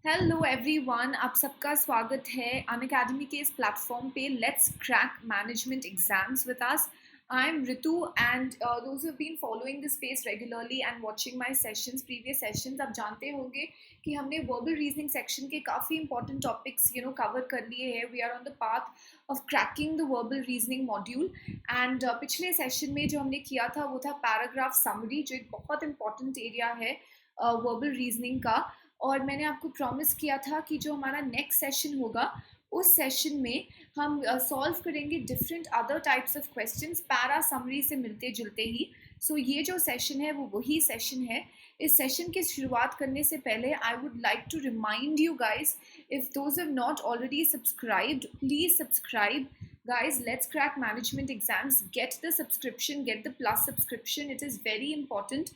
Hello everyone, आप सबका स्वागत है अनअकैडमी के इस प्लेटफॉर्म पे let's crack management exams with us. I am Ritu and those have been following this space regularly and watching my sessions, previous sessions. आप जानते होंगे कि हमने वर्बल रीजनिंग सेक्शन के काफ़ी इंपॉर्टेंट टॉपिक्स कवर कर लिए हैं. We are on the path of cracking the verbal reasoning module. And पिछले सेशन में जो हमने किया था वो था पैराग्राफ समरी, जो एक बहुत इंपॉर्टेंट एरिया है वर्बल रीजनिंग का. और मैंने आपको प्रॉमिस किया था कि जो हमारा नेक्स्ट सेशन होगा उस सेशन में हम सॉल्व करेंगे different other types of questions para summary से मिलते जुलते ही. सो ये जो सेशन है वो वही सेशन है. इस सेशन की शुरुआत करने से पहले I would like to remind you guys, if those have not already subscribed, please subscribe. Guys, let's crack management exams. Get the subscription, get the plus subscription. It is very important.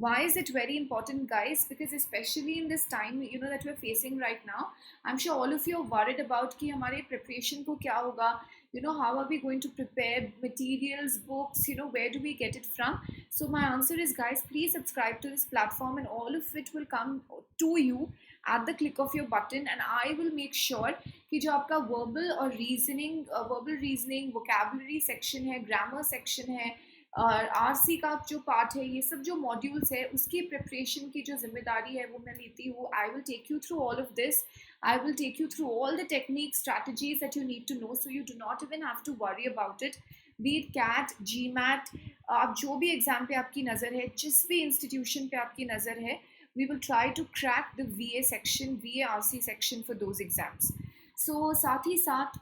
Why is it very important, guys? Because especially in this time that we're facing right now, I'm sure all of you are worried about कि हमारे preparation को क्या होगा. How are we going to prepare materials, books, where do we get it from? So my answer is, guys, please subscribe to this platform and all of it will come to you at the click of your button. And I will make sure कि जो आपका verbal reasoning vocabulary section है, grammar section है और RC का जो part है, ये सब जो मॉड्यूल्स है उसकी प्रिपरेशन की जो जिम्मेदारी है वो मैं लेती हूँ. I will take you through all of this. I will take you through all the technique strategies that you need to know, so you do not even have to worry about it. Be it CAT, GMAT, आप जो भी exam पे आपकी नज़र है, जिस भी institution पे आपकी नज़र है, we will try to crack the VA section, VA RC section for those exams. So साथ ही साथ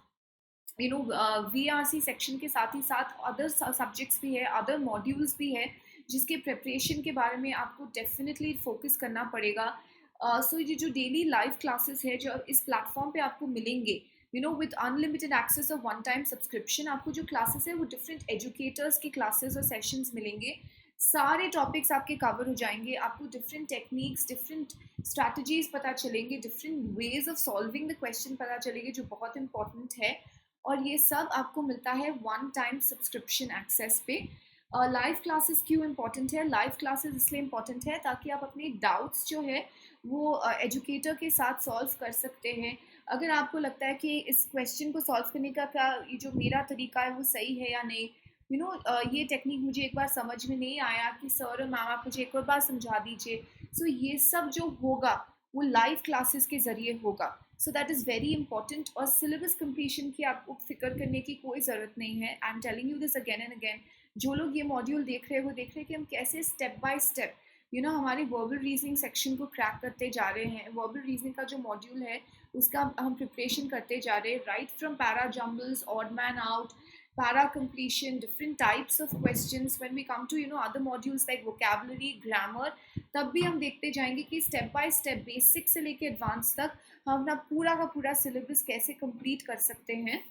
VRC सेक्शन के साथ ही साथ अदर सब्जेक्ट्स भी है, अदर मॉड्यूल्स भी है जिसके प्रिपरेशन के बारे में आपको डेफिनेटली फोकस करना पड़ेगा. सो ये जो डेली लाइव क्लासेस है जो इस प्लेटफॉर्म पे आपको मिलेंगे, with unlimited access of one time subscription, आपको जो क्लासेस है वो डिफरेंट एजुकेटर्स की क्लासेस और सेशंस मिलेंगे. सारे टॉपिक्स आपके कवर हो जाएंगे. आपको डिफरेंट टेक्निक्स, डिफरेंट स्ट्रैटेजीज पता चलेंगे, different ways of solving the question पता चलेंगे, जो बहुत इंपॉर्टेंट है. और ये सब आपको मिलता है वन टाइम सब्सक्रिप्शन एक्सेस पे. लाइव क्लासेस क्यों इंपॉर्टेंट है? लाइव क्लासेस इसलिए इंपॉर्टेंट है ताकि आप अपने डाउट्स जो है वो एजुकेटर के साथ सॉल्व कर सकते हैं. अगर आपको लगता है कि इस क्वेश्चन को सॉल्व करने का क्या ये जो मेरा तरीका है वो सही है या नहीं, ये टेक्निक मुझे एक बार समझ में नहीं आया कि सर और मैम आप मुझे एक और बार समझा दीजिए. सो ये सब जो होगा वो लाइव क्लासेस के ज़रिए होगा. So that is very important. और सिलेबस कंप्लीशन की आपको फिक्र करने की कोई ज़रूरत नहीं है. I am telling you this again and again. जो लोग ये मॉड्यूल देख रहे हैं वो देख रहे हैं कि हम कैसे स्टेप बाय स्टेप हमारी वर्बल रीजनिंग सेक्शन को क्रैक करते जा रहे हैं. वर्बल रीजनिंग का जो मॉड्यूल है उसका हम प्रिपरेशन करते जा रहे हैं, right from para jumbles, odd man out, para completion, different types of questions. When we come to other modules like vocabulary, grammar, तब भी हम देखते जाएंगे कि स्टेप बाय स्टेप बेसिक से लेके एडवांस तक हम अपना पूरा का पूरा सिलेबस कैसे कंप्लीट कर सकते हैं.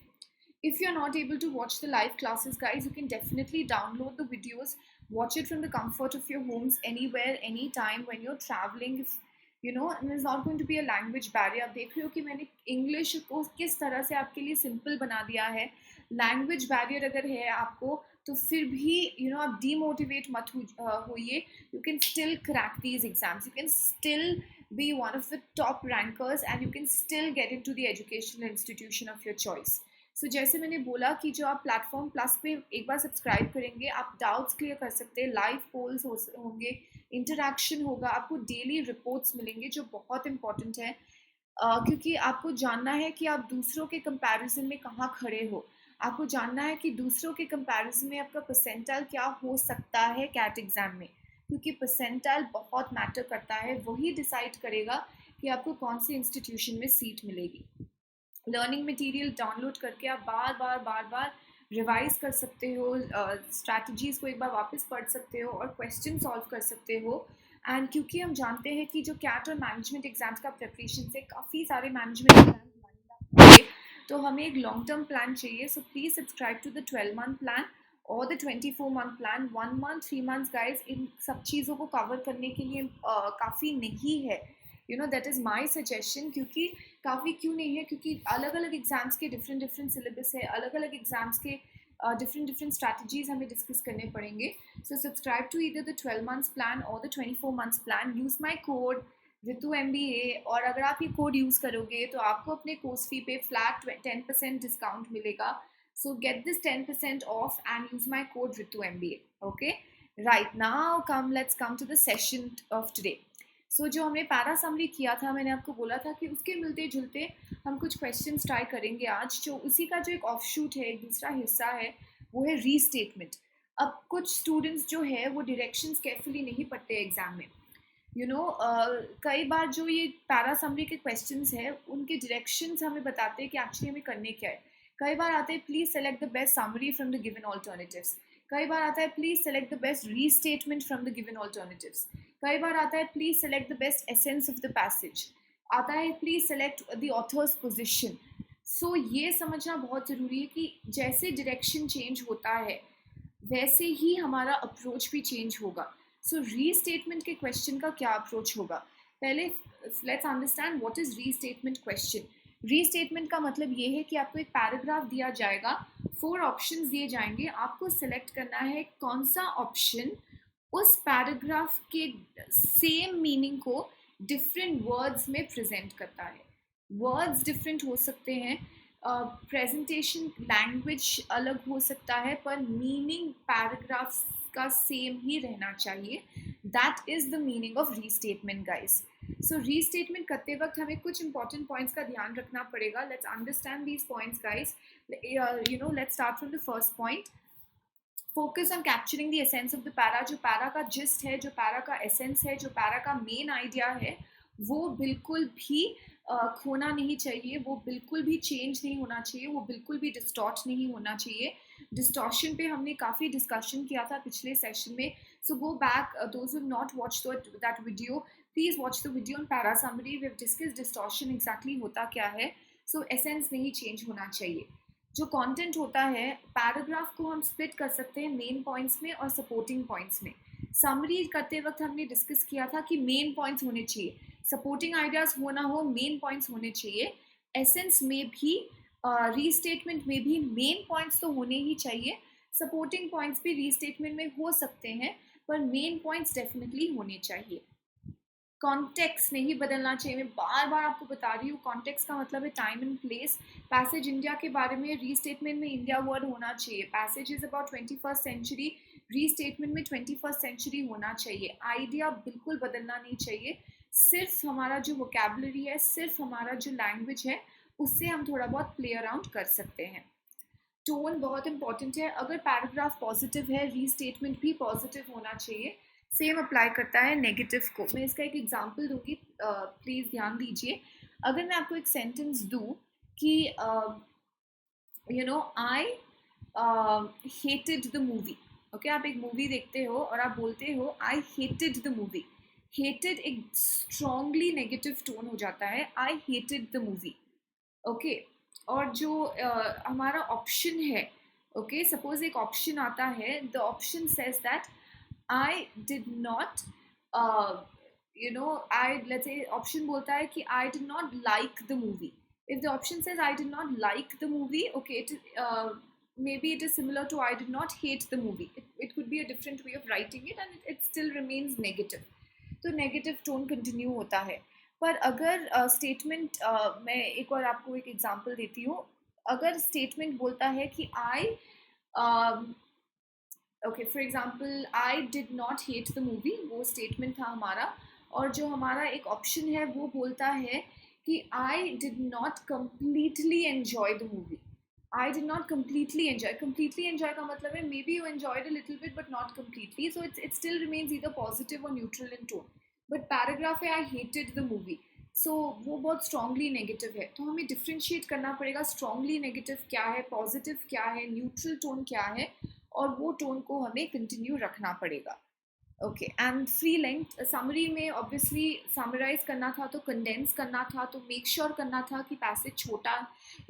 If you're not able to watch the live classes, guys, you can definitely download the videos, watch it from the comfort of your homes, anywhere, anytime when you're traveling. If and there's not going to be a language barrier. आप देख रहे हो कि मैंने English को किस तरह से आपके लिए सिंपल बना दिया है. लैंग्वेज बैरियर अगर है आपको तो फिर भी आप डीमोटिवेट मत होइए. You can still crack these exams, you can still be one of the top rankers and you can still get into the educational institution of your choice. So जैसे मैंने बोला कि जो आप प्लेटफॉर्म प्लस पे एक बार सब्सक्राइब करेंगे, आप डाउट्स क्लियर कर सकते हैं, लाइव पोल्स होंगे, इंटरेक्शन होगा, आपको डेली रिपोर्ट्स मिलेंगे जो बहुत इंपॉर्टेंट है. क्योंकि आपको जानना है कि आप दूसरों के कंपैरिजन में कहाँ खड़े हो. आपको जानना है कि दूसरों के कंपैरिजन में आपका परसेंटाइल क्या हो सकता है कैट एग्ज़ाम में, क्योंकि परसेंटाइल बहुत मैटर करता है. वही डिसाइड करेगा कि आपको कौन सी इंस्टीट्यूशन में सीट मिलेगी. लर्निंग मटेरियल डाउनलोड करके आप बार बार रिवाइज कर सकते हो, स्ट्रैटेजीज़ को एक बार वापस पढ़ सकते हो और क्वेश्चन सॉल्व कर सकते हो. एंड क्योंकि हम जानते हैं कि जो कैट और मैनेजमेंट एग्जाम्स का प्रिपरेशन से काफ़ी सारे मैनेजमेंट एग्जाम्स, तो हमें एक लॉन्ग टर्म प्लान चाहिए. So please subscribe to the 12-month plan और the 24-month plan. 1 month 3 months guys इन सब चीज़ों को कवर करने के लिए काफ़ी नहीं है. That is my suggestion. क्योंकि काफ़ी क्यों नहीं है, क्योंकि अलग अलग एग्जाम्स के डिफरेंट सिलेबस है, अलग अलग एग्जाम्स के डिफरेंट स्ट्रैटेजीज हमें डिस्कस करने पड़ेंगे. So subscribe to either the 12 months plan और the 24 months plan. Use my code Ritu MBA, और अगर आप ये कोड यूज़ करोगे तो आपको अपने कोर्स फी पे फ्लैट 10% डिस्काउंट मिलेगा. So get this 10% off and use my code Ritu MBA. Okay, right now let's come to the session of today. So जो हमने पैरा समरी किया था, मैंने आपको बोला था कि उसके मिलते जुलते हम कुछ क्वेश्चंस ट्राई करेंगे आज. जो उसी का जो एक ऑफशूट है, एक दूसरा हिस्सा है, वो है रीस्टेटमेंट. अब कुछ स्टूडेंट्स जो है वो डायरेक्शंस केयरफुली नहीं पढ़ते एग्जाम में. कई बार जो ये पैरा समरी के क्वेश्चंस है उनके डायरेक्शंस हमें बताते हैं कि एक्चुअली हमें करने क्या है. कई बार आता है please select the best summary from the given alternatives. कई बार आता है please select the best restatement from the given alternatives. कई बार आता है please select the best essence of the passage. आता है please select the author's position. So ये समझना बहुत ज़रूरी है कि जैसे डायरेक्शन चेंज होता है वैसे ही हमारा अप्रोच भी चेंज होगा. सो रीस्टेटमेंट के क्वेश्चन का क्या अप्रोच होगा. पहले let's understand what is restatement question. Restatement का मतलब ये है कि आपको एक पैराग्राफ दिया जाएगा, 4 ऑप्शंस दिए जाएंगे, आपको सिलेक्ट करना है कौन सा ऑप्शन उस पैराग्राफ के सेम मीनिंग को डिफरेंट वर्ड्स में प्रेजेंट करता है. वर्ड्स डिफरेंट हो सकते हैं, प्रेजेंटेशन लैंग्वेज अलग हो सकता है, पर मीनिंग पैराग्राफ का सेम ही रहना चाहिए. That is the meaning of restatement guys. So restatement करते वक्त हमें कुछ इंपॉर्टेंट पॉइंट्स का ध्यान रखना पड़ेगा. Let's understand these points guys. Let's start from the first point. Focus on capturing the essence of the para. जो पैरा का जिस्ट है, जो पैरा का एसेंस है, जो पैरा का मेन आइडिया है, वो बिल्कुल भी खोना नहीं चाहिए, वो बिल्कुल भी चेंज नहीं होना चाहिए, वो बिल्कुल भी डिस्टॉर्ट नहीं होना चाहिए. डिस्टॉर्शन पे हमने काफ़ी डिस्कशन किया था पिछले सेशन में. So go back, those who not watch that video, please watch the video on para summary. We have discussed distortion exactly होता क्या है. सो एसेंस नहीं चेंज होना चाहिए. जो कंटेंट होता है, पैराग्राफ को हम स्प्लिट कर सकते हैं मेन पॉइंट्स में और सपोर्टिंग पॉइंट्स में. समरी करते वक्त हमने डिस्कस किया था कि मेन पॉइंट्स होने चाहिए, सपोर्टिंग आइडियाज हो ना हो, मेन पॉइंट्स होने चाहिए. एसेंस में भी, रीस्टेटमेंट में भी मेन पॉइंट्स तो होने ही चाहिए. सपोर्टिंग पॉइंट्स भी रीस्टेटमेंट में हो सकते हैं, पर मेन पॉइंट्स डेफिनेटली होने चाहिए. कॉन्टेक्स्ट नहीं बदलना चाहिए. मैं बार बार आपको बता रही हूँ, कॉन्टेक्स्ट का मतलब है time and place. Passage India के बारे में रीस्टेटमेंट में इंडिया वर्ड होना चाहिए. Passage is about 21st century, restatement में 21st सेंचुरी होना चाहिए. आइडिया बिल्कुल बदलना नहीं चाहिए. सिर्फ हमारा जो वोकेबलरी है, सिर्फ हमारा जो लैंग्वेज है, उससे हम थोड़ा बहुत प्ले अराउंड कर सकते हैं. टोन बहुत इंपॉर्टेंट है. अगर पैराग्राफ पॉजिटिव है, रीस्टेटमेंट भी पॉजिटिव होना चाहिए. सेम अप्लाई करता है नेगेटिव को. मैं इसका एक एग्जांपल दूंगी, प्लीज़ ध्यान दीजिए. अगर मैं आपको एक सेंटेंस दूं कि आई हेटेड द मूवी. ओके, आप एक मूवी देखते हो और आप बोलते हो आई हेटेड द मूवी. हेटेड एक स्ट्रॉन्गली नेगेटिव टोन हो जाता है, I hated the movie. Okay, और जो हमारा ऑप्शन है, ओके, सपोज एक ऑप्शन आता है, the option says that I did not, let's say option बोलता है कि I did not like the movie. If the option says I did not like the movie, okay, maybe it is similar to I did not hate the movie. It could be a different way of writing it and it still remains negative. तो negative tone continue होता है. पर अगर statement, मैं एक और आपको एक example देती हूँ. अगर statement बोलता है कि okay, for example I did not hate the movie, वो स्टेटमेंट था हमारा. और जो हमारा एक ऑप्शन है वो बोलता है कि I did not completely enjoy the movie. I did not completely enjoy. Completely enjoy का मतलब है may be you enjoyed a little bit but not completely. So it still remains either positive or neutral in tone. But paragraph है I hated the movie, so वो बहुत strongly negative है. तो हमें differentiate करना पड़ेगा स्ट्रांगली नेगेटिव क्या है, पॉजिटिव क्या है, न्यूट्रल टोन क्या है, और वो टोन को हमें कंटिन्यू रखना पड़ेगा. Okay, and free length summary में ऑब्वियसली समराइज करना था तो कंडेंस करना था, तो मेक श्योर करना था कि पैसेज छोटा,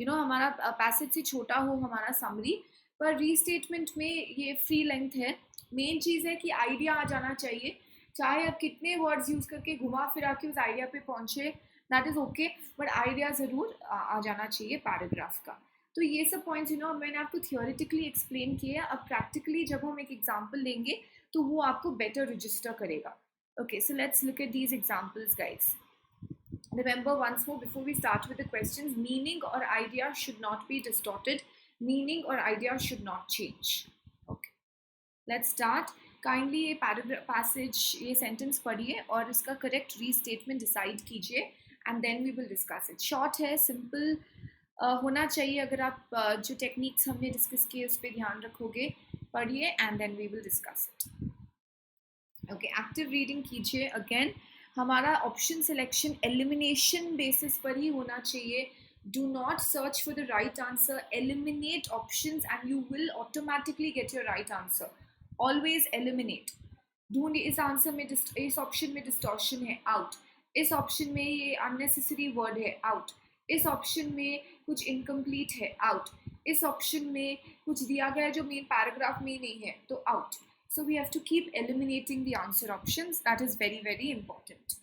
हमारा पैसेज से छोटा हो हमारा समरी. पर रीस्टेटमेंट में ये फ्री लेंथ है. मेन चीज़ है कि आइडिया आ जाना चाहिए, चाहे आप कितने वर्ड्स यूज़ करके घुमा फिरा के उस आइडिया पे पहुँचे, that is okay, but idea ज़रूर आ जाना चाहिए पैराग्राफ का. तो ये सब पॉइंट्स मैंने आपको थियोरेटिकली एक्सप्लेन किया. अब प्रैक्टिकली जब हम एक एग्जांपल लेंगे तो वो आपको बेटर रजिस्टर करेगा. Okay, so let's look at these examples guys. Remember once more before we start with the questions, meaning or idea should not be distorted. Meaning or idea should not change. Okay, let's start. Kindly ये paragraph passage ये sentence पढ़िए और इसका correct restatement decide कीजिए and then we will discuss it. Short है, simple होना चाहिए. अगर आप जो टेक्निक्स हमने डिस्कस किए उस पर ध्यान रखोगे, पढ़िए and then we will discuss it. Okay, active reading कीजिए. अगेन हमारा ऑप्शन सिलेक्शन एलिमिनेशन बेसिस पर ही होना चाहिए. Do not search for the right answer. Eliminate options and you will automatically get your right answer. Always eliminate. ढूंढ इस answer में इस ऑप्शन में डिस्टॉर्शन है, आउट. इस ऑप्शन में ये अननेसेसरी वर्ड है, आउट. इस ऑप्शन में कुछ इनकम्प्लीट है, आउट. इस ऑप्शन में कुछ दिया गया है जो मेन पैराग्राफ में नहीं है, तो out. So we have to keep eliminating the answer options. That is very, very important.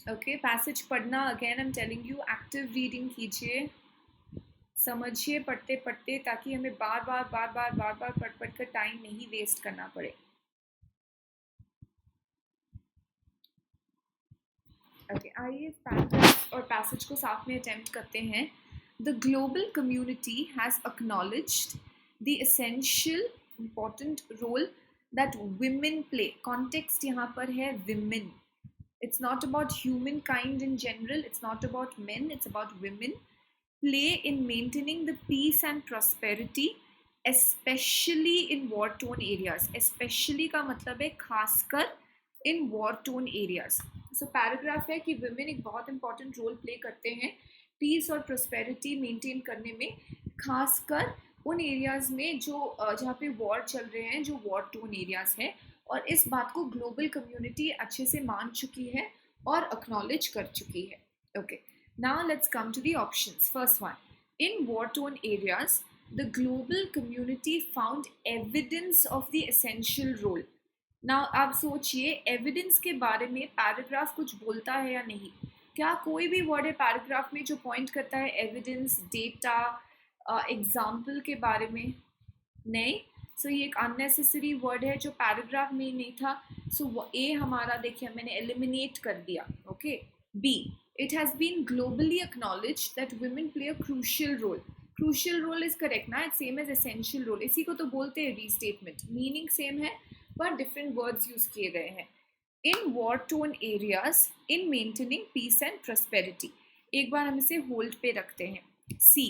Okay, passage पढ़ना. Again, I'm telling you, active reading कीजिए. समझिए पढ़ते पढ़ते, ताकि हमें बार बार पढ़ कर टाइम नहीं वेस्ट करना पड़े. Okay, आइए पैराग्राफ और पैसेज को साथ में अटेम्प्ट करते हैं. The global community has acknowledged the essential important role that women play. Context यहाँ पर है women. It's not about humankind in general. It's not about men. It's about women. Play in maintaining the peace and prosperity, especially in war-torn areas. Especially का मतलब है खासकर in war-torn areas. So paragraph है कि women एक बहुत important role play करते हैं पीस और प्रोस्पेरिटी मेंटेन करने में, खासकर उन एरियाज में जो जहाँ पे वॉर चल रहे हैं, जो वॉर टोन एरियाज हैं. और इस बात को ग्लोबल कम्युनिटी अच्छे से मान चुकी है और एक्नॉलेज कर चुकी है. Okay, now let's come to the options. First one, in war torn areas the global community found evidence of the essential role. Now आप सोचिए, एविडेंस के बारे में पैराग्राफ कुछ बोलता है या नहीं? क्या कोई भी वर्ड है पैराग्राफ में जो पॉइंट करता है एविडेंस, डेटा, एग्जाम्पल के बारे में? नहीं. सो ये एक अननेसेसरी वर्ड है जो पैराग्राफ में नहीं था. सो ए हमारा देखिए मैंने एलिमिनेट कर दिया. Okay, B, it has been globally acknowledged that women play a crucial role. Crucial role is correct ना, it same as essential role. इसी को तो बोलते हैं रीस्टेटमेंट. मीनिंग सेम है पर डिफरेंट वर्ड्स यूज किए गए हैं. In war-torn areas, in maintaining peace and prosperity. एक बार हम इसे होल्ड पे रखते हैं. C,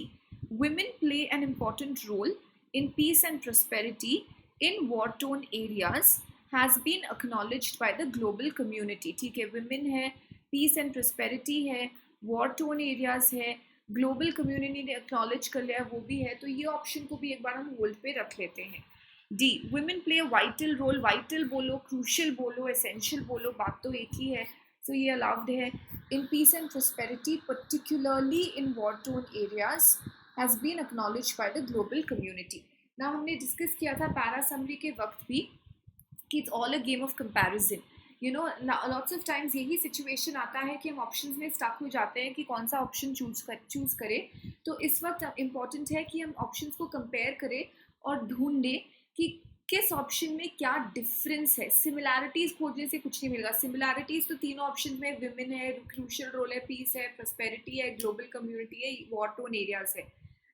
women play an important role in peace and prosperity in war-torn areas has been acknowledged by the global community. ठीक है, women है, peace and prosperity है, war-torn areas है, global community ने acknowledge कर लिया, वो भी है. तो ये ऑप्शन को भी एक बार हम होल्ड पे रख लेते हैं. D, women play a vital role. vital बोलो, crucial बोलो, essential बोलो, बात तो एक ही है. So ये allowed है. In peace and prosperity, particularly in war-torn areas, has been acknowledged by the global community. Now हमने डिस्कस किया था पैरा समरी के वक्त भी कि it's all a game of comparison. You know, lots of times यही situation आता है कि हम ऑप्शंस में स्टक हो जाते हैं कि कौन सा ऑप्शन चूज करें. तो इस वक्त इम्पॉर्टेंट है कि हम ऑप्शंस को कंपेयर करें और ढूंढें कि किस ऑप्शन में क्या डिफरेंस है. सिमिलैरिटीज खोजने से कुछ नहीं मिलेगा. सिमिलैरिटीज तो तीनों ऑप्शन में विमेन है, क्रूशियल रोल है, पीस है, प्रोस्पेरिटी है, ग्लोबल कम्युनिटी है, वॉर टोन एरियाज है.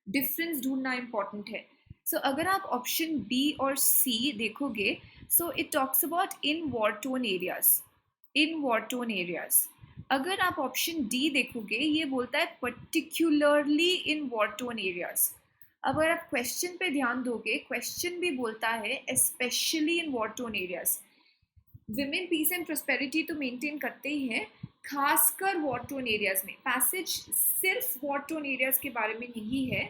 डिफरेंस ढूंढना इंपॉर्टेंट है. सो अगर आप ऑप्शन बी और सी देखोगे, सो it talks about in war torn areas. In war torn areas. अगर आप ऑप्शन डी देखोगे, ये बोलता है particularly in war torn areas. अगर आप क्वेश्चन पे ध्यान दोगे, क्वेश्चन भी बोलता है specially in war torn areas. Women peace and prosperity तो मेंटेन करते ही हैं, खासकर वॉर टोन एरियाज में. पैसेज सिर्फ वॉर टोन एरियाज के बारे में नहीं है,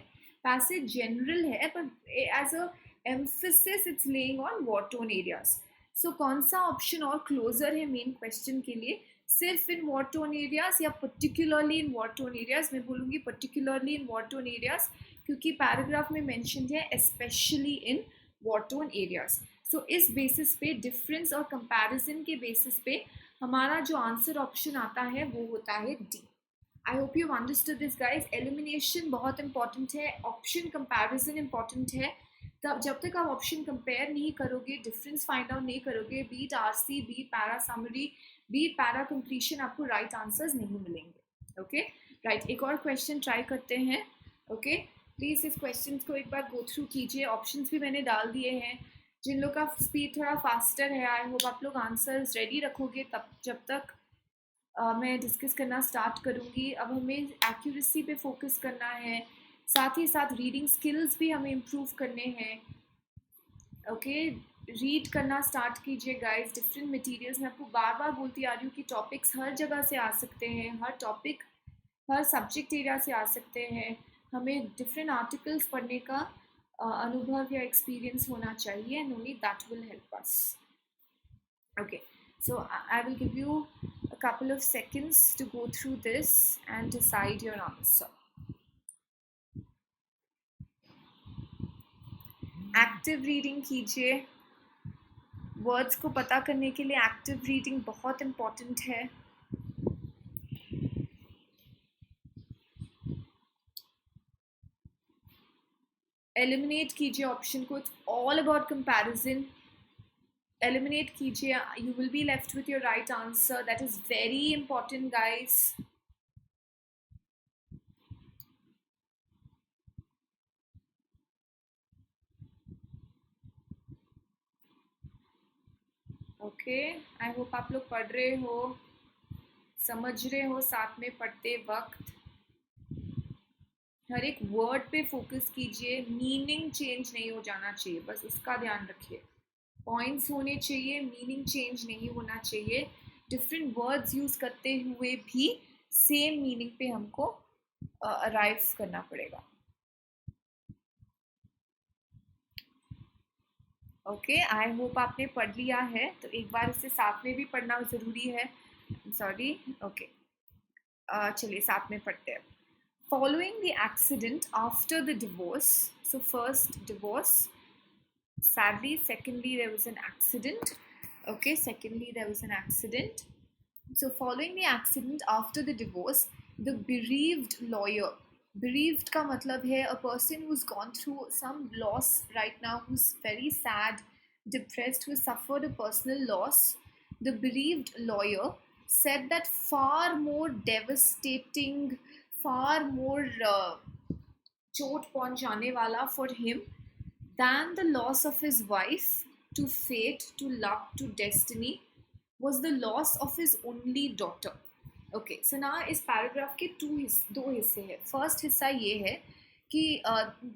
पैसेज जनरल है, पर as a emphasis it's laying on war torn areas. So कौन सा ऑप्शन और क्लोजर है मेन क्वेश्चन के लिए? सिर्फ इन वॉर टोन एरियाज या particularly in war torn areas? मैं बोलूँगी particularly in war torn areas, क्योंकि पैराग्राफ में मेंशन्ड है specially in war torn areas. So इस बेसिस पे, डिफरेंस और कंपैरिजन के बेसिस पे हमारा जो आंसर ऑप्शन आता है वो होता है D. I hope you understood this guys. Elimination बहुत इंपॉर्टेंट है, ऑप्शन कंपैरिजन इंपॉर्टेंट है, तब जब तक आप ऑप्शन कंपेयर नहीं करोगे, डिफरेंस फाइंड आउट नहीं करोगे, be it RC, be it para summary, be it para completion, आपको राइट आंसर्स नहीं मिलेंगे। ओके राइट, एक और क्वेश्चन ट्राई करते हैं। ओके प्लीज़ इस क्वेश्चन को एक बार गो थ्रू कीजिए। ऑप्शंस भी मैंने डाल दिए हैं। जिन लोग का स्पीड थोड़ा फास्टर है, आई होप आप लोग आंसर्स रेडी रखोगे तब जब तक मैं डिस्कस करना स्टार्ट करूँगी। अब हमें एक्यूरेसी पे फोकस करना है, साथ ही साथ रीडिंग स्किल्स भी हमें इम्प्रूव करने हैं। ओके रीड करना स्टार्ट कीजिए गाइस, डिफरेंट मटेरियल्स। मैं आपको बार बार बोलती आ रही हूँ कि टॉपिक्स हर जगह से आ सकते हैं, हर टॉपिक हर सब्जेक्ट एरिया से आ सकते हैं। हमें डिफरेंट आर्टिकल्स पढ़ने का अनुभव या एक्सपीरियंस होना चाहिए, and only that will help us. Okay, so I will give you a couple of seconds to go through this and decide your answer. Active reading कीजिए। वर्ड्स को पता करने के लिए एक्टिव रीडिंग बहुत इम्पॉर्टेंट है। एलिमिनेट कीजिए option को, it's all about comparison. Eliminate कीजिए, you will be left with your right answer, that is very important guys. Okay I hope आप लोग पढ़ रहे हो, समझ रहे हो साथ में पढ़ते वक्त। हर एक वर्ड पे फोकस कीजिए, मीनिंग चेंज नहीं हो जाना चाहिए, बस उसका ध्यान रखिए। पॉइंट्स होने चाहिए, मीनिंग चेंज नहीं होना चाहिए। डिफरेंट वर्ड्स यूज करते हुए भी सेम मीनिंग पे हमको अराइव करना पड़ेगा। ओके आई होप आपने पढ़ लिया है, तो एक बार इसे साथ में भी पढ़ना ज़रूरी है। सॉरी ओके चलिए साथ में पढ़ते हैं। Following the accident after the divorce, so first divorce, sadly, secondly there was an accident. Okay, secondly there was an accident. So following the accident after the divorce, the bereaved lawyer, bereaved का मतलब है a person who's gone through some loss right now, who's very sad, depressed, who suffered a personal loss. The bereaved lawyer said that far more devastating, far more चोट पहुंचाने वाला for him than the loss of his wife to fate, to luck, to destiny, was the loss of his only daughter. Okay, so now इस paragraph के दो हिस्से हैं। First हिस्सा ये है कि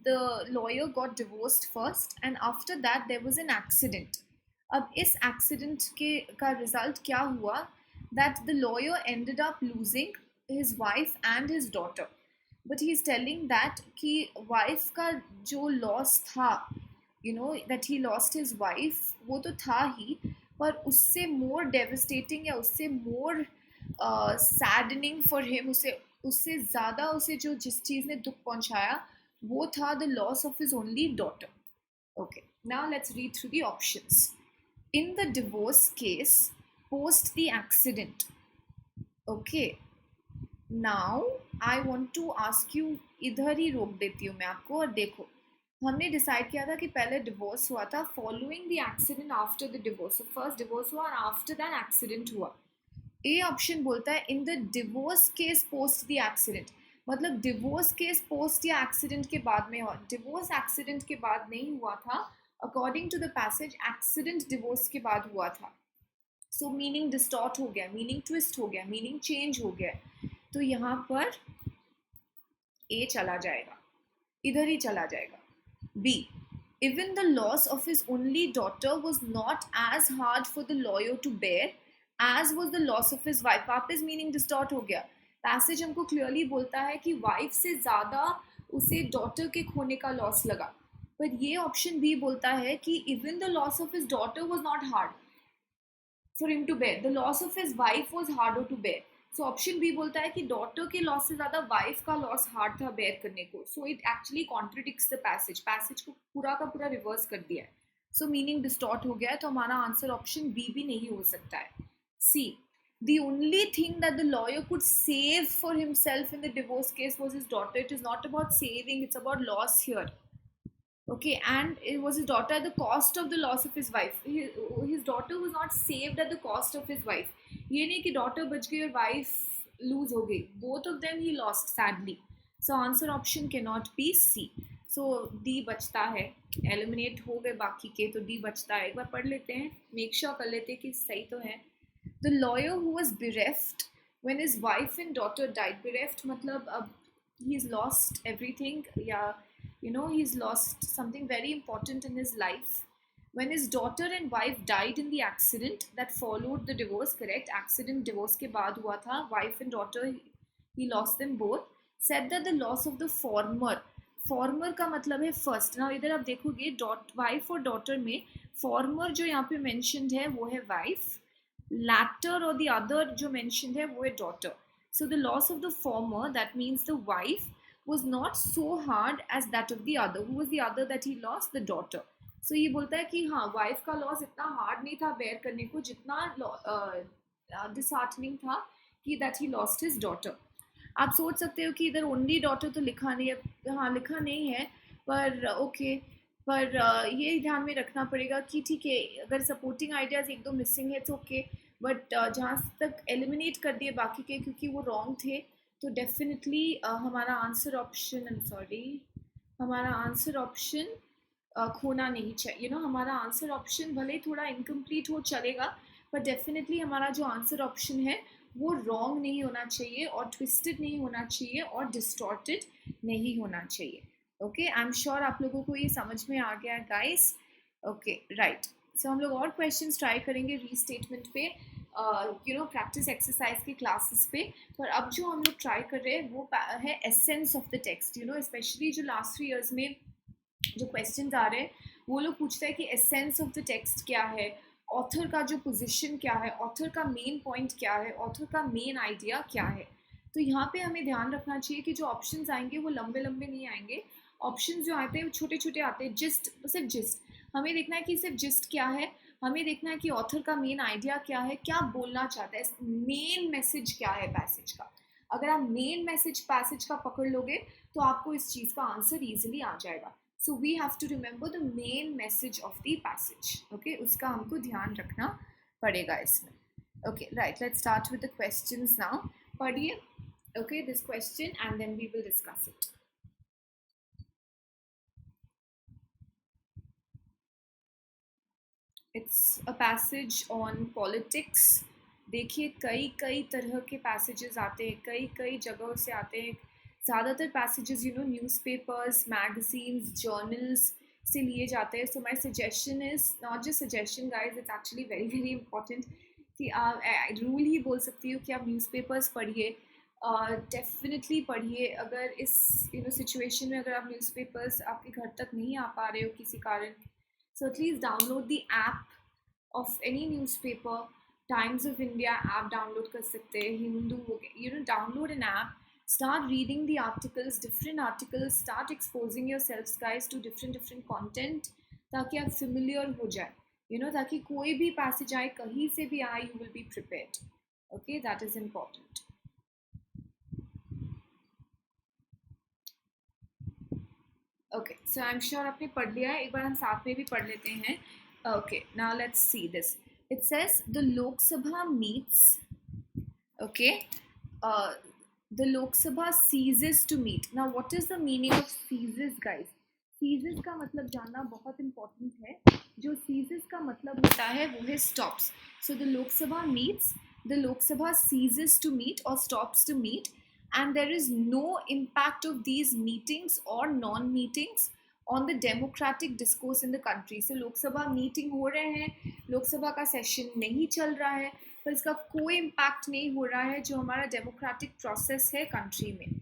the lawyer got divorced first and after that there was an accident. अब इस एक्सीडेंट के का रिजल्ट क्या हुआ, that the lawyer ended up losing his wife and his daughter. But he is telling that कि wife का जो loss था, you know, that he lost his wife, वो तो था ही, पर उससे more devastating या उससे more saddening for him, उससे ज़्यादा उसे जो जिस चीज़ ने दुख पहुंचाया वो था the loss of his only daughter. Okay, now let's read through the options. In the divorce case, post the accident. Okay, now I want to ask you, इधर ही रोक देती हूँ मैं आपको, और देखो हमने डिसाइड किया था कि पहले डिवोर्स हुआ था, following the accident after the divorce, first divorce हुआ और आफ्टर दैट एक्सीडेंट हुआ। ए ऑप्शन बोलता है in the divorce case post the accident, मतलब डिवोर्स केस पोस्ट या एक्सीडेंट के बाद में हुआ, डिवोर्स एक्सीडेंट के बाद नहीं हुआ था। According to the passage accident divorce के बाद हुआ था। सो मीनिंग डिस्टॉर्ट हो गया, मीनिंग ट्विस्ट हो गया, मीनिंग चेंज हो गया, तो यहाँ पर ए चला जाएगा, इधर ही चला जाएगा। B, even the loss of his only daughter was not as hard for the lawyer to bear as was the loss of his wife. वापस मीनिंग डिस्टॉर्ट हो गया। पैसेज हमको क्लियरली बोलता है कि वाइफ से ज़्यादा उसे डॉटर के खोने का लॉस लगा, पर ये ऑप्शन बी बोलता है कि even the loss of his daughter was not hard for him to bear, the loss of his wife was harder to bear. So option B बोलता है कि डॉटर के लॉस से ज़्यादा वाइफ का लॉस हार्ड था बेयर करने को। So it actually contradicts the passage, passage को पूरा का पूरा रिवर्स कर दिया है। सो मीनिंग डिस्टॉर्ट हो गया है, तो हमारा आंसर ऑप्शन बी भी नहीं हो सकता है। सी, the only thing that the lawyer could save for himself in the divorce case was his daughter. It is not about saving, it's about loss here. Okay, and it was his daughter at the cost of the loss of his wife. His daughter was not saved at the cost of his wife. ये नहीं कि daughter बच गई और wife lose हो गई. Both of them he lost sadly. So answer option cannot be C. So D बचता है. Eliminate हो गए बाकी के, तो D बचता है. एक बार पढ़ लेते हैं. Make sure कर लेते हैं कि सही तो है. The lawyer who was bereft when his wife and daughter died. Bereft मतलब अब he's lost everything, या he's lost something very important in his life. When his daughter and wife died in the accident that followed the divorce, correct, accident divorce के बाद हुआ था, wife and daughter he lost them both, said that the loss of the former का मतलब है first. ना इधर आप देखोगे wife और daughter में former जो यहाँ पे mentioned है वो है wife, latter or the other जो mentioned है वो है daughter. So the loss of the former, that means the wife, was not so hard as that of the other. Who was the other that he lost? The daughter. So ये बोलता है कि हाँ, wife का loss इतना hard नहीं था bear करने को जितना डिसहार्टनिंग था कि that he lost his daughter. आप सोच सकते हो कि इधर ओनली डॉटर तो लिखा नहीं है. हाँ, लिखा नहीं है, पर ओके. पर ये ध्यान में रखना पड़ेगा कि ठीक है, अगर सपोर्टिंग आइडियाज एक दो मिसिंग है तो ओके, बट जहाँ तक एलिमिनेट कर दिए बाकी के क्योंकि वो रॉन्ग थे, तो डेफिनेटली हमारा answer option, I am sorry, हमारा आंसर ऑप्शन खोना नहीं चाहिए. हमारा आंसर ऑप्शन भले ही थोड़ा इनकम्प्लीट हो चलेगा, पर डेफिनेटली हमारा जो आंसर ऑप्शन है वो रॉन्ग नहीं होना चाहिए और ट्विस्टेड नहीं होना चाहिए और डिस्टॉर्टेड नहीं होना चाहिए. ओके, आई एम श्योर आप लोगों को ये समझ में आ गया गाइस. Okay, right. सो हम लोग और क्वेश्चंस ट्राई करेंगे रीस्टेटमेंट पे, प्रैक्टिस एक्सरसाइज की क्लासेस पे. पर अब जो हम लोग ट्राई कर रहे हैं वो है essence of the text. Specially जो लास्ट 3 इयर्स में जो क्वेश्चंस आ रहे हैं वो लोग पूछते हैं कि एसेंस ऑफ द टेक्स्ट क्या है, ऑथर का जो पोजीशन क्या है, ऑथर का मेन पॉइंट क्या है, ऑथर का मेन आइडिया क्या है. तो यहाँ पे हमें ध्यान रखना चाहिए कि जो ऑप्शंस आएंगे वो लंबे लंबे नहीं आएंगे. ऑप्शंस जो आते हैं वो छोटे छोटे आते हैं. जिस्ट, सिर्फ जिस्ट हमें देखना है कि सिर्फ जिस्ट क्या है. हमें देखना है कि ऑथर का मेन आइडिया क्या है, क्या बोलना चाहता है, मेन मैसेज क्या है पैसेज का. अगर आप मेन मैसेज पैसेज का पकड़ लोगे तो आपको इस चीज़ का आंसर ईजिली आ जाएगा. So we have to remember the main message of the passage. Okay, उसका हमको ध्यान रखना पड़ेगा इसमें. Okay, right, let's start with the questions now. पढ़िए. Okay, this question and then we will discuss it. It's a passage on politics. देखिए, कई कई तरह के पैसेजेस आते हैं, कई कई जगहों से आते हैं. ज़्यादातर पैसेजेस न्यूज़पेपर्स, मैगजीन्स, जर्नल्स से लिए जाते हैं. So my suggestion is not just suggestion guys, it's actually very very important कि आप रूल ही बोल सकती हूँ कि आप न्यूज़पेपर्स पढ़िए. डेफिनेटली पढ़िए. अगर इस सिचुएशन में अगर आप न्यूज़पेपर्स आपके घर तक नहीं आ पा रहे हो किसी कारण, so please download the app of any newspaper. Times of India app download कर सकते हैं, हिंदू हो गए. Download an app, start reading the articles, different articles, start exposing yourselves guys to different content, ताकि आप familiar हो जाए. ताकि कोई भी passage आए, कहीं से भी आए, you will be prepared. Okay, that is important. Okay, so I'm sure आपने पढ़ लिया है. एक बार हम साथ में भी पढ़ लेते हैं. Okay, now let's see this. It says the Lok Sabha meets. Okay, the Lok Sabha ceases to meet. Now, what is the meaning of ceases, guys? Ceases का मतलब जानना बहुत important है. जो ceases का मतलब होता है वो है stops. So the Lok Sabha meets. The Lok Sabha ceases to meet or stops to meet, and there is no impact of these meetings or non-meetings on the democratic discourse in the country. So Lok Sabha meeting हो रहे हैं, Lok Sabha का session नहीं चल रहा है, पर इसका कोई इम्पैक्ट नहीं हो रहा है जो हमारा डेमोक्रेटिक प्रोसेस है कंट्री में.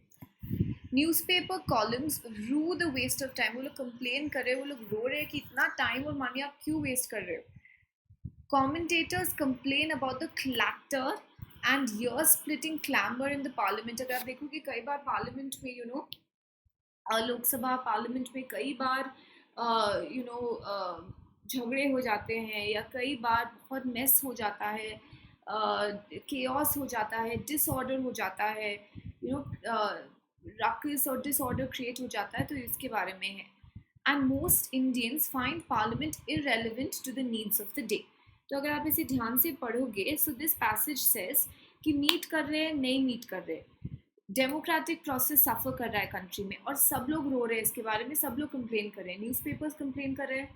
न्यूज़पेपर कॉलम्स रू द वेस्ट ऑफ टाइम. वो लोग कंप्लेन कर रहे हैं, वो लोग रो रहे हैं कि इतना टाइम और मनी आप क्यों वेस्ट कर रहे हो. Commentators complain about the clatter and year splitting clamour in the parliament. अगर आप देखोगे कई बार पार्लियामेंट में लोकसभा पार्लियामेंट में कई बार झगड़े हो जाते हैं, या कई बार बहुत मेस हो जाता है, केओस हो जाता है, डिसऑर्डर हो जाता है, रक्स और डिसऑर्डर क्रिएट हो जाता है. तो इसके बारे में है. and most Indians find parliament irrelevant to the needs of the day. तो अगर आप इसे ध्यान से पढ़ोगे, so this passage says कि मीट कर रहे हैं, नहीं मीट कर रहे, डेमोक्रेटिक प्रोसेस सफ़र कर रहा है कंट्री में, और सब लोग रो रहे हैं इसके बारे में, सब लोग कंप्लेन कर रहे हैं, न्यूज़पेपर्स कंप्लेन कर रहे हैं,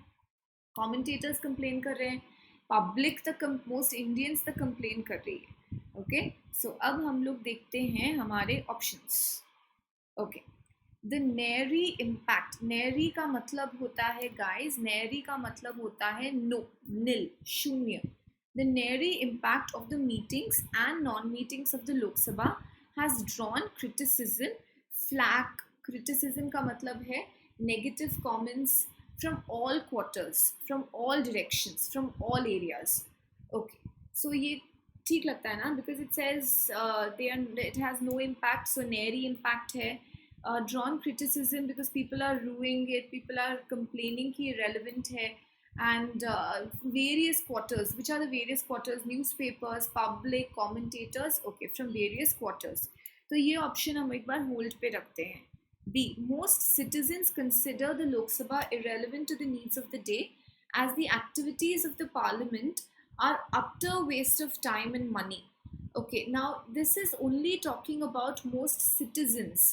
कमेंटेटर्स कंप्लेन कर रहे हैं, पब्लिक तक, मोस्ट इंडियंस तक कंप्लेन कर रही है. ओके, सो अब हम लोग देखते हैं हमारे options. Okay, the nary impact. Nary का मतलब होता है गाइस, नेरी का मतलब होता है नो, नील, शून्य. The nary impact of the meetings and non meetings of the Lok Sabha has drawn criticism. Flak, criticism का मतलब है negative comments from all quarters, from all directions, from all areas. Okay, so ये ठीक लगता है ना, because it says it has no impact, so nary impact है. Drawn criticism because people are ruining it, people are complaining कि irrelevant है. And various quarters, which are the various quarters? Newspapers, public, commentators. Okay, from various quarters. तो ये option हम एक बार hold पे रखते हैं. B. Most citizens consider the Lok Sabha irrelevant to the needs of the day, as the activities of the parliament are utter waste of time and money. Okay, now this is only talking about most citizens.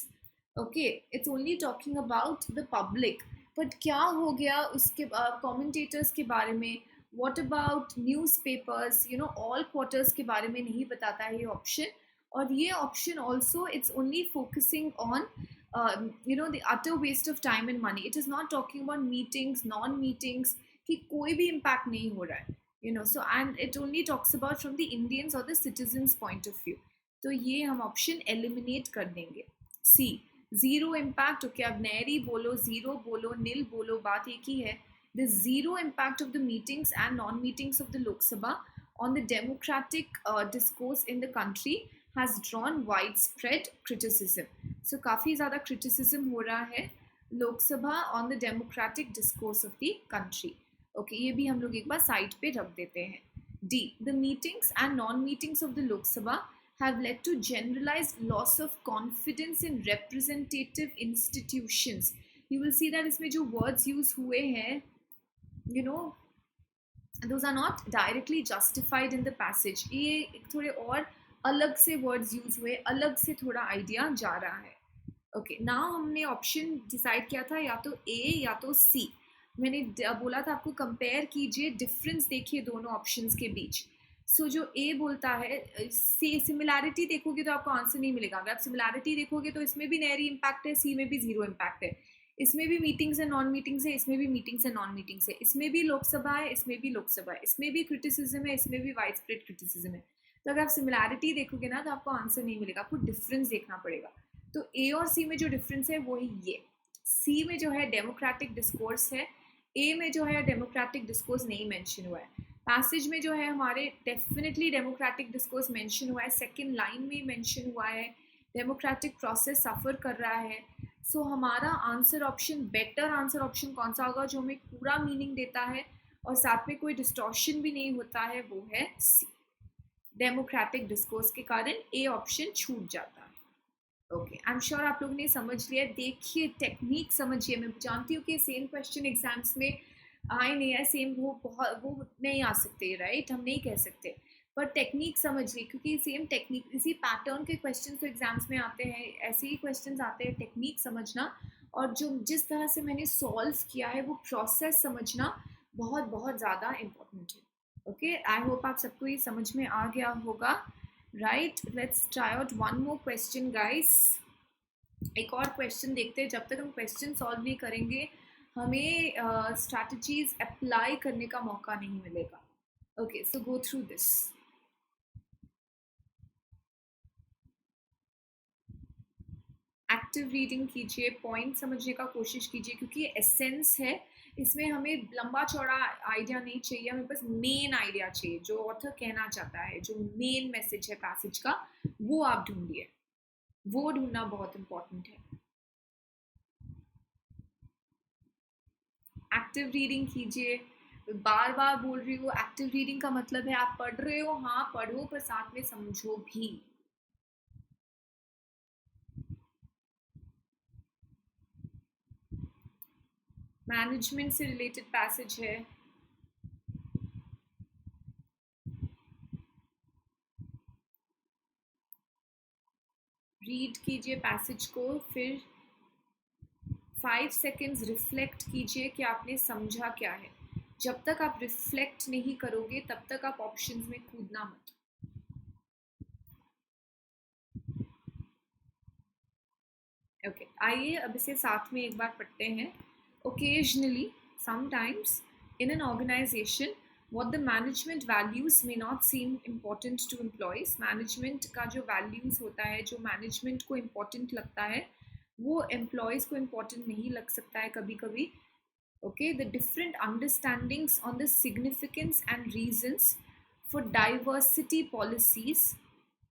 Okay, it's only talking about the public. But क्या हो गया उसके commentators के बारे में? What about newspapers? You know, all quarters के बारे में नहीं बताता है ये option. और ये option also, it's only focusing on you know, the utter waste of time and money. It is not talking about meetings, non-meetings, कि कोई भी impact नहीं हो रहा है, you know. So and it only talks about from the Indians or the citizens point of view. तो ये हम option eliminate कर देंगे. C. Zero impact. Okay, अब nary बोलो, zero बोलो, nil बोलो, बात एक ही है. The zero impact of the meetings and non-meetings of the Lok Sabha on the democratic discourse in the country has drawn widespread criticism. So काफ़ी ज़्यादा criticism हो रहा है Lok Sabha on the democratic discourse of the country. Okay, ये भी हम लोग एक बार साइड पे रख देते हैं. D. The meetings and non-meetings of the Lok Sabha have led to generalized loss of confidence in representative institutions. You will see that इसमें जो words use हुए हैं, you know, those are not directly justified in the passage. ये थोड़े और अलग से words use हुए, अलग से थोड़ा आइडिया जा रहा है. ओके, नाउ हमने ऑप्शन डिसाइड किया था या तो ए या तो सी. मैंने बोला था आपको कंपेयर कीजिए, डिफरेंस देखिए दोनों ऑप्शंस के बीच. सो जो ए बोलता है, सिमिलैरिटी देखोगे तो आपको आंसर नहीं मिलेगा. अगर आप सिमिलैरिटी देखोगे तो इसमें भी नेरी इम्पैक्ट है, सी में भी जीरो इम्पैक्ट है, इसमें भी मीटिंग्स एंड नॉन मीटिंग्स है, इसमें भी मीटिंग्स एंड नॉन मीटिंग्स है, इसमें भी लोकसभा है, इसमें भी लोकसभा है, इसमें भी क्रिटिसिज्म है, इसमें भी वाइड स्प्रेड क्रिटिसिज्म है. तो अगर आप सिमिलैरिटी देखोगे ना तो आपको आंसर नहीं मिलेगा, आपको डिफरेंस देखना पड़ेगा. तो ए और सी में जो डिफरेंस है वो ही ये. सी में जो है डेमोक्रेटिक डिस्कोर्स है, ए में जो है डेमोक्रेटिक डिस्कोर्स नहीं मेंशन हुआ है. पैसेज में जो है हमारे डेफिनेटली डेमोक्रेटिक डिस्कोर्स मेंशन हुआ है, सेकंड लाइन में मेंशन हुआ है डेमोक्रेटिक प्रोसेस सफ़र कर रहा है. सो हमारा answer option, better answer option कौन सा होगा जो हमें पूरा मीनिंग देता है और साथ में कोई डिस्टॉर्शन भी नहीं होता है, वो है सी. डेमोक्रेटिक डिस्कोर्स के कारण ए ऑप्शन छूट जाता है. ओके, आई एम श्योर आप लोगों ने समझ लिया. देखिए टेक्निक समझिए. मैं जानती हूँ कि सेम क्वेश्चन एग्जाम्स में आए नहीं है, सेम वो नहीं आ सकते, राइट, हम नहीं कह सकते, पर टेक्निक समझिए क्योंकि सेम टेक्निक, इसी पैटर्न के क्वेश्चन तो एग्जाम्स में आते हैं, ऐसे ही क्वेश्चन आते हैं. टेक्निक समझना और जो जिस तरह से मैंने सॉल्व किया है वो प्रोसेस समझना बहुत बहुत ज़्यादा इम्पोर्टेंट है. ओके, आई होप आप सबको ये समझ में आ गया होगा. Right, let's try out one more question guys. एक और क्वेश्चन देखते हैं. जब तक हम क्वेश्चन सॉल्व नहीं करेंगे हमें स्ट्रैटेजीज अप्लाई करने का मौका नहीं मिलेगा. Okay, so go through this. Active reading कीजिए, पॉइंट समझने का कोशिश कीजिए क्योंकि ये एसेंस है. इसमें हमें लंबा चौड़ा आइडिया नहीं चाहिए, हमें बस मेन आइडिया चाहिए, जो ऑथर कहना चाहता है, जो मेन मैसेज है पैसेज का, वो आप ढूंढिए. वो ढूंढना बहुत इंपॉर्टेंट है. एक्टिव रीडिंग कीजिए. बार बार बोल रही हूँ, एक्टिव रीडिंग का मतलब है आप पढ़ रहे हो, हाँ पढ़ो, पर साथ में समझो भी. मैनेजमेंट से रिलेटेड पैसेज है। रीड कीजिए पैसेज को, फिर 5 सेकेंड्स रिफ्लेक्ट कीजिए कि आपने समझा क्या है। जब तक आप रिफ्लेक्ट नहीं करोगे तब तक आप ऑप्शंस में कूदना मत। ओके, आइए अब इसे साथ में एक बार पढ़ते हैं। Occasionally, sometimes, in an organization, what the management values may not seem important to employees. Management का जो values होता है, जो management को important लगता है, वो employees को important नहीं लग सकता है कभी कभी। Okay, the different understandings on the significance and reasons for diversity policies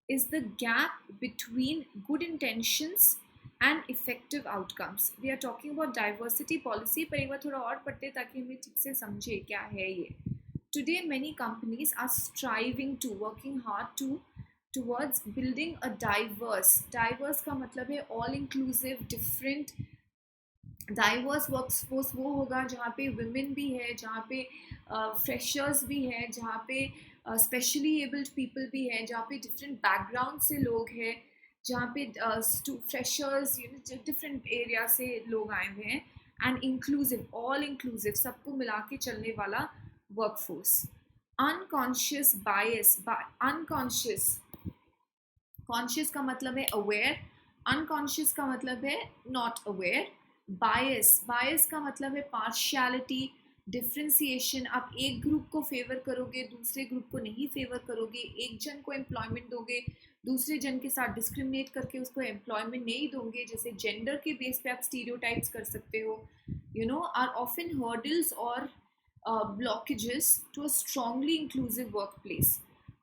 is the gap between good intentions and effective outcomes. We are talking about diversity policy, पर एक बार थोड़ा और पढ़ते ताकि हमें ठीक से समझे क्या है ये। Today many companies are striving to, working hard to, towards building a diverse का मतलब है all inclusive, different, diverse workforce वो होगा जहाँ पे वुमेन भी है, जहाँ पे फ्रेशर्स भी है, जहाँ पे स्पेशली एबल्ड पीपल भी है, जहाँ पे डिफरेंट बैकग्राउंड से लोग हैं, जहाँ पे फ्रेशर्स डिफरेंट एरिया से लोग आए हुए हैं, एंड इंक्लूसिव, ऑल इंक्लूसिव, सबको मिला के चलने वाला वर्कफोर्स। अनकॉन्शियस बायस, अनकॉन्शियस, कॉन्शियस का मतलब है अवेयर, अनकॉन्शियस का मतलब है नॉट अवेयर। बायस का मतलब है पार्शियलिटी, डिफ्रेंसिएशन। आप एक ग्रुप को फेवर करोगे, दूसरे ग्रुप को नहीं फेवर करोगे, एक जन को एम्प्लॉयमेंट दोगे, दूसरे जन के साथ डिस्क्रिमिनेट करके उसको एम्प्लॉयमेंट नहीं दोगे। जैसे जेंडर के बेस पे आप स्टीरियोटाइप्स कर सकते हो, आर ऑफन हर्डल्स और blockages to a strongly inclusive workplace.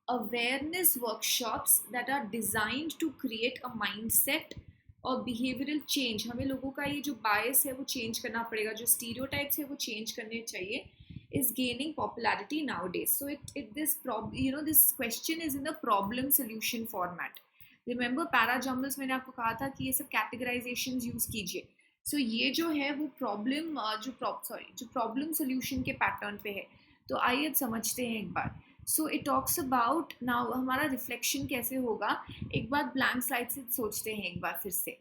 Awareness workshops that are designed to create a mindset और बिहेवियरल चेंज, हमें लोगों का ये जो बायस है वो चेंज करना पड़ेगा, जो स्टीरियोटाइप्स है वो चेंज करने चाहिए, is gaining popularity nowadays. So this question is in the problem solution format. Remember parajumbles मैंने आपको कहा था कि ये सब कैटेगराइजेशंस यूज कीजिए। सो ये जो है वो जो प्रॉब्लम सोल्यूशन के पैटर्न पे है। तो आइए अब समझते हैं एक बार। So it talks about, now हमारा रिफ्लेक्शन कैसे होगा, एक बार ब्लैंक स्लाइड से सोचते हैं एक बार फिर से।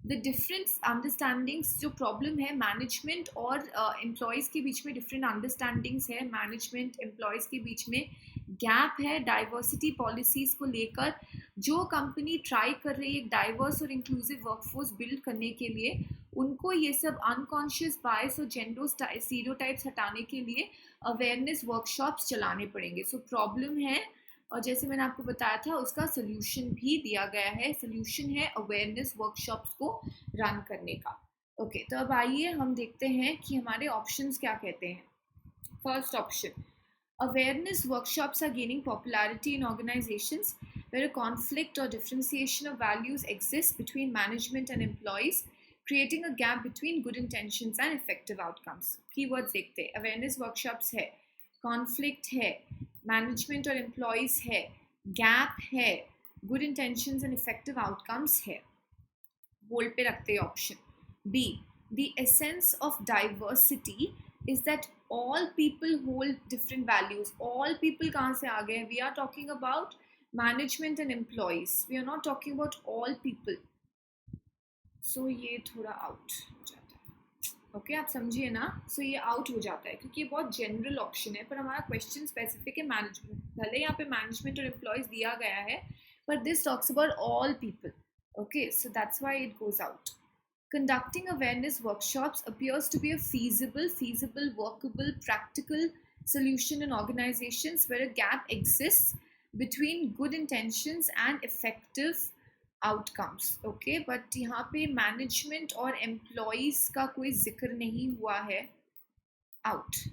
द डिफरेंट अंडरस्टैंडिंग्स, जो प्रॉब्लम है मैनेजमेंट और एम्प्लॉयज़ के बीच में डिफरेंट अंडरस्टैंडिंग्स है, मैनेजमेंट एम्प्लॉयज़ के बीच में गैप है डाइवर्सिटी पॉलिसीज़ को लेकर। जो कंपनी ट्राई कर रही है डाइवर्स और इंक्लूसिव वर्कफोर्स बिल्ड करने के लिए, उनको ये सब अनकॉन्शियस बायस और जेंडर स्टीरियोटाइप्स हटाने के लिए अवेयरनेस वर्कशॉप्स चलाने पड़ेंगे। सो प्रॉब्लम है, और जैसे मैंने आपको बताया था उसका सोल्यूशन भी दिया गया है। सोल्यूशन है अवेयरनेस वर्कशॉप्स को रन करने का। ओके, तो अब आइए हम देखते हैं कि हमारे ऑप्शंस क्या कहते हैं। First option, awareness workshops are gaining popularity in organizations where a conflict or differentiation of values exists between management and employees, creating a gap between good intentions and effective outcomes. Keywords देखते हैं, awareness workshops है, conflict है, management और employees है, gap है, good intentions and effective outcomes है। Bold पे रखते हैं option B. The essence of diversity is that all people hold different values. All people कहाँ से आ गए? We are talking about management and employees. We are not talking about all people. So ये थोड़ा out हो जाता है। Okay, आप समझिए ना। सो ये आउट हो जाता है क्योंकि ये बहुत जनरल ऑप्शन है, पर हमारा क्वेश्चन स्पेसिफिक है मैनेजमेंट। भले यहाँ पे मैनेजमेंट और एम्प्लॉयज दिया गया है, पर this talks about all people. Okay, so that's why it goes out. Conducting awareness workshops appears to be a feasible, workable, practical solution in organizations where a gap exists between good intentions and effective outcomes. Okay, but यहाँ पे management और employees का कोई जिक्र नहीं हुआ है। Out.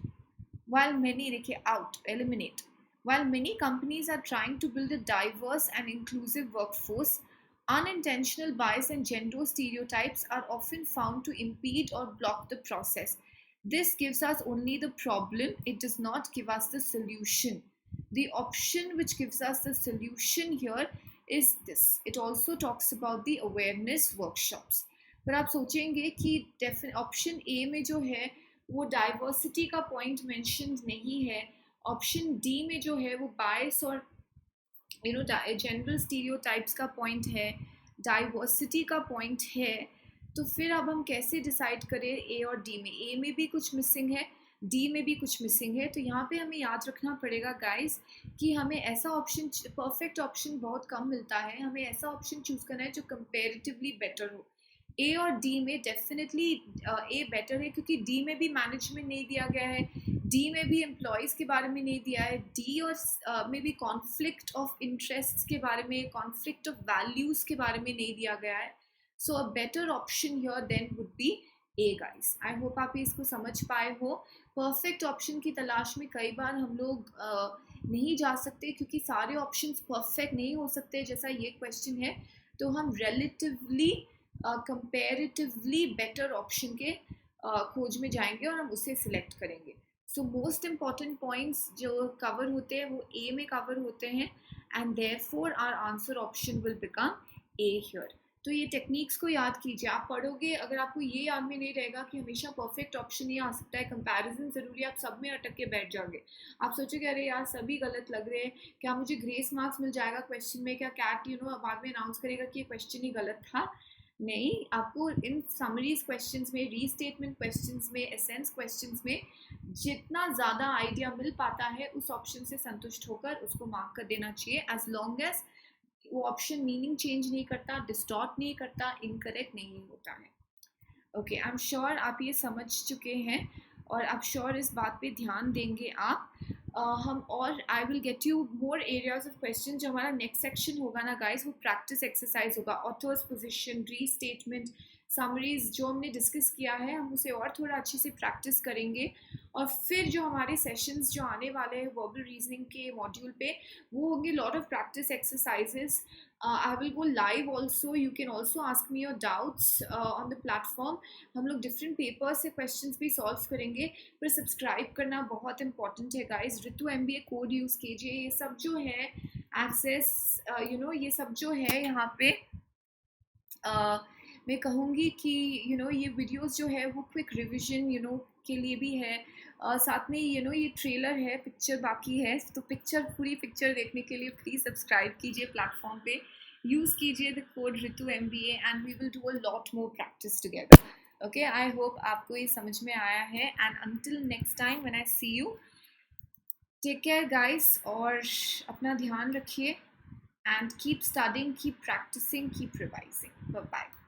While many, देखिए out, eliminate. While many companies are trying to build a diverse and inclusive workforce, unintentional bias and gender stereotypes are often found to impede or block the process. This gives us only the problem, it does not give us the solution. The option which gives us the solution here is this. It also talks about the awareness workshops. पर आप सोचेंगे कि option A में जो है वो diversity का point mention नहीं है। ऑप्शन डी में जो है वो बायस और जनरल स्टीरियोटाइप्स का पॉइंट है, डाइवर्सिटी का पॉइंट है। तो फिर अब हम कैसे डिसाइड करें ए और डी में? ए में भी कुछ मिसिंग है, डी में भी कुछ मिसिंग है। तो यहाँ पे हमें याद रखना पड़ेगा गाइस कि हमें ऐसा ऑप्शन, परफेक्ट ऑप्शन बहुत कम मिलता है, हमें ऐसा ऑप्शन चूज करना है जो कंपेरेटिवली बेटर हो। ए और डी में डेफिनेटली ए बेटर है, क्योंकि डी में भी मैनेजमेंट नहीं दिया गया है, डी में भी एम्प्लॉयज़ के बारे में नहीं दिया है, डी और में भी कॉन्फ्लिक्ट ऑफ इंटरेस्ट के बारे में, कॉन्फ्लिक्ट ऑफ वैल्यूज़ के बारे में नहीं दिया गया है। So a better option here then would be A guys. I hope आप इसको समझ पाए हो। परफेक्ट ऑप्शन की तलाश में कई बार हम लोग नहीं जा सकते, क्योंकि सारे ऑप्शंस परफेक्ट नहीं हो सकते जैसा ये क्वेश्चन है। तो हम रिलेटिवली कंपेरेटिवली बेटर ऑप्शन के खोज में जाएंगे और हम उसे सिलेक्ट करेंगे। सो मोस्ट इम्पॉर्टेंट पॉइंट्स जो कवर होते हैं वो ए में कवर होते हैं, and therefore our answer option will become A here. तो ये टेक्निक्स को याद कीजिए, आप पढ़ोगे, अगर आपको ये याद में नहीं रहेगा कि हमेशा परफेक्ट ऑप्शन ही आ सकता है, कंपैरिजन ज़रूरी है, आप सब में अटक के बैठ जाओगे। आप सोचोगे अरे यार सभी गलत लग रहे हैं, क्या मुझे ग्रेस मार्क्स मिल जाएगा क्वेश्चन में, क्या कैट बाद में अनाउंस करेगा कि ये क्वेश्चन ही गलत था? नहीं, आपको इन समरीज क्वेश्चंस में, रीस्टेटमेंट क्वेश्चंस में, एसेंस क्वेश्चंस में जितना ज़्यादा आइडिया मिल पाता है उस ऑप्शन से संतुष्ट होकर उसको मार्क कर देना चाहिए, एज लॉन्ग एज वो ऑप्शन मीनिंग चेंज नहीं करता, डिस्टॉर्ट नहीं करता, इनकरेक्ट नहीं होता है। ओके, आई एम श्योर आप ये समझ चुके हैं और आप श्योर इस बात पे ध्यान देंगे आप। हम और I will get you more areas of question. जो हमारा नेक्स्ट सेक्शन होगा ना गाइस, वो प्रैक्टिस एक्सरसाइज होगा, ऑथर्स पोजीशन, रीस्टेटमेंट, समरीज जो हमने डिस्कस किया है हम उसे और थोड़ा अच्छे से प्रैक्टिस करेंगे। और फिर जो हमारे सेशंस जो आने वाले हैं वर्बल रीजनिंग के मॉड्यूल पे, वो होंगे lot of practice exercises. I will go live also. You can also ask me your doubts on the platform. हम लोग डिफरेंट पेपर्स से क्वेश्चंस भी सॉल्व करेंगे। पर सब्सक्राइब करना बहुत इंपॉर्टेंट है गाइस। ऋतु MBA कोड यूज़ कीजिए। ये सब जो है एक्सेस ये सब जो है यहाँ पे मैं कहूँगी कि ये वीडियोस जो है वो क्विक रिवीजन के लिए भी है। साथ में ये ट्रेलर है, पिक्चर बाकी है, तो पूरी पिक्चर देखने के लिए प्लीज़ सब्सक्राइब कीजिए प्लेटफॉर्म पे, यूज़ कीजिए the code Ritu MBA and we will do a lot more practice together. Okay, I hope आपको ये समझ में आया है, and until next time when I see you, take care guys, और अपना ध्यान रखिए, and keep studying, keep practicing, keep revising. Bye bye.